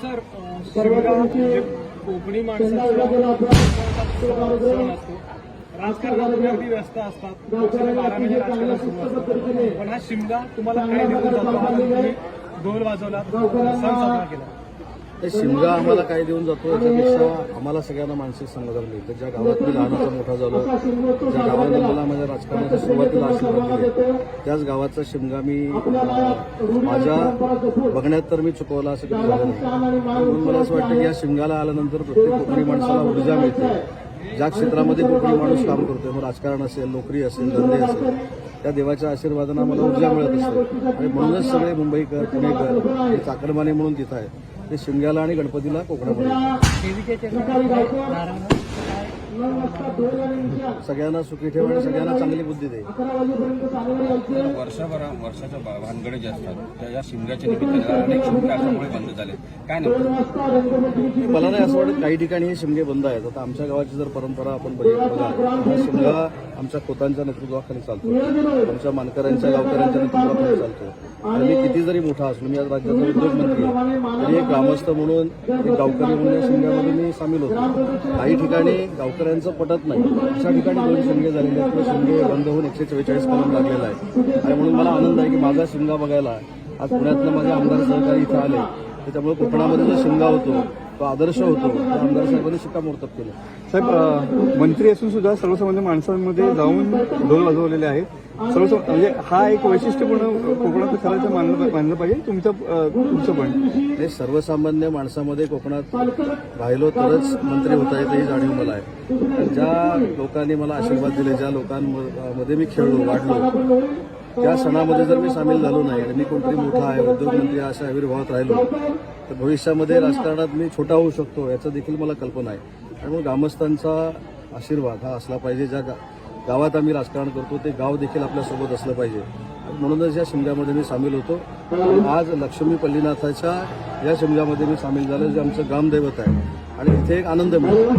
Sir Shimga म्हणजे कोकणी माणसाचा सण असतो. राजकारणात तुम्ही अगदी व्यस्त असतात, पक्षाने 12 महिने राजकारण सुरू असतं, पण हा शिमगा तुम्हाला काय देऊन जातो? आज तुम्ही ढोल वाजवला, सण साजरा केला. ते शिमगा आम्हाला काय देऊन जातो याच्यापेक्षा आम्हाला सगळ्यांना मानसिक समाधान मिळतं. ज्या गावात मी लहानाचा मोठा झालो, ज्या गावाने मला माझ्या राजकारणाच्या सुरुवातीला आशीर्वाद दिले, त्याच गावाचा शिमगा मी माझ्या बघण्यात तर मी चुकवला असं कधी झालं नाही. म्हणून मला असं वाटतं की या शिमगाला आल्यानंतर प्रत्येक कोकणी माणसाला ऊर्जा मिळते. ज्या क्षेत्रामध्ये कोकणी माणूस काम करतोय, मग राजकारण असेल, नोकरी असेल, धंदे असेल, त्या देवाच्या आशीर्वादानं आम्हाला ऊर्जा मिळत असते. आणि म्हणूनच सगळे मुंबईकर, पुणेकर हे चाकरमानी म्हणून तिथं आहे. ते शिमग्याला आणि गणपतीला कोकणामध्ये सगळ्यांना सुखी ठेवा आणि सगळ्यांना चांगली बुद्धी दे. वर्षाच्या भानगडे जे असतात त्या या शिमग्याच्या निमित्ताने अनेक शिमगे अशामुळे बंद झाले. काय नाही, मला नाही असं वाटत काही ठिकाणी हे शिमगे बंद आहेत. आता आमच्या गावाची जर परंपरा आपण बघा, हा शिमगा आमच्या खोतांच्या नेतृत्वाखाली चालतो, आमच्या मानकऱ्यांच्या गावकऱ्यांच्या नेतृत्वाखाली चालतो. आणि मी किती जरी मोठा असलो, मी आज राज्याचा उद्योगमंत्री आहे, तरी एक ग्रामस्थ म्हणून, एक गावकरी म्हणून या शिमग्यामध्ये मी सामील होतो. काही ठिकाणी गावकऱ्यांचं पटत नाही, अशा ठिकाणी 2 शिमगे झालेले आहेत. तो शिमगे बंद होऊन 144 कलम लागलेला आहे. आणि म्हणून मला आनंद आहे की माझा शिमगा बघायला आज पुण्यातनं माझे आमदार सहकारी इथं आले. त्याच्यामुळे कोकणामध्ये जो शिमगा होतो तो आदर्श होतो, त्या आमदार साहेबांनी शिक्कामोर्तब केलं. साहेब, मंत्री असून सुद्धा सर्वसामान्य माणसांमध्ये जाऊन ढोल वाजवलेले आहेत. म्हणजे हा एक वैशिष्ट्यपूर्ण कोकणात खराचं मानलं पाहिजे तुमचं पण. हे सर्वसामान्य माणसामध्ये कोकणात राहिलो तरच मंत्री होता येतं ही जाणीव मला आहे. ज्या लोकांनी मला आशीर्वाद दिले, ज्या लोकांमध्ये मी खेळलो, वाढलो, त्या सणामध्ये जर मी सामील झालो नाही आणि मी कोणतरी मोठा आहे, उद्योगमंत्री अशा आविर्भावात राहिलो, तर भविष्यामध्ये राजकारणात मी छोटा होऊ शकतो याचं देखील मला कल्पना आहे. त्यामुळे ग्रामस्थांचा आशीर्वाद हा असला पाहिजे. ज्या गावात आम्ही राजकारण करतो ते गाव देखील आपल्यासोबत असलं पाहिजे. म्हणूनच या शिमग्यामध्ये मी सामील होतो. आज लक्ष्मी पल्लीनाथाच्या या शिमग्यामध्ये मी सामील झालो, जे आमचं ग्रामदैवत आहे. आणि इथे एक आनंद मिळतो.